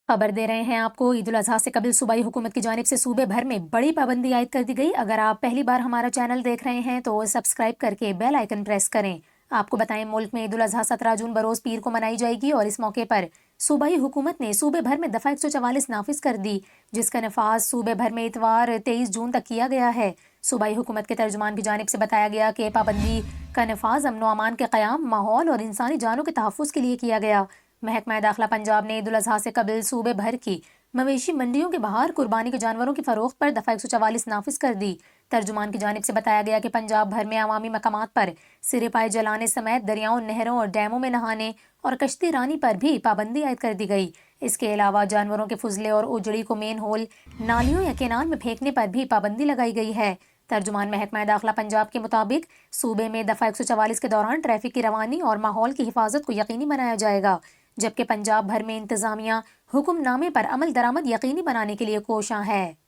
خبر دے رہے ہیں آپ کو، عید الاضحیٰ سے قبل صوبائی حکومت کی جانب سے صوبے بھر میں بڑی پابندی عائد کر دی گئی۔ اگر آپ پہلی بار ہمارا چینل دیکھ رہے ہیں تو سبسکرائب کر کے بیل آئیکن پریس کریں۔ آپ کو بتائیں، ملک میں عید الاضحیٰ 17 جون بروز پیر کو منائی جائے گی اور اس موقع پر صوبائی حکومت نے صوبے بھر میں دفعہ 144 نافذ کر دی، جس کا نفاذ صوبے بھر میں اتوار 23 جون تک کیا گیا ہے۔ صوبائی حکومت کے ترجمان کی جانب سے بتایا گیا کہ پابندی کا نفاذ امن و امان کے قیام، ماحول اور انسانی جانوں کے تحفظ کے لیے کیا گیا۔ محکمہ داخلہ پنجاب نے عید الاضحیٰ سے قبل صوبے بھر کی مویشی منڈیوں کے باہر قربانی کے جانوروں کی فروخت پر دفعہ 144 نافذ کر دی۔ ترجمان کی جانب سے بتایا گیا کہ پنجاب بھر میں عوامی مقامات پر سرے پائے جلانے سمیت دریاؤں، نہروں اور ڈیموں میں نہانے اور کشتی رانی پر بھی پابندی عائد کر دی گئی۔ اس کے علاوہ جانوروں کے فضلے اور اجڑی کو مین ہول، نالیوں یا کینال میں پھینکنے پر بھی پابندی لگائی گئی ہے۔ ترجمان محکمہ داخلہ پنجاب کے مطابق صوبے میں دفعہ 144 کے دوران ٹریفک کی روانی اور ماحول کی حفاظت کو یقینی بنایا جائے گا، جبکہ پنجاب بھر میں انتظامیہ حکم نامے پر عمل درآمد یقینی بنانے کے لیے کوشاں ہے۔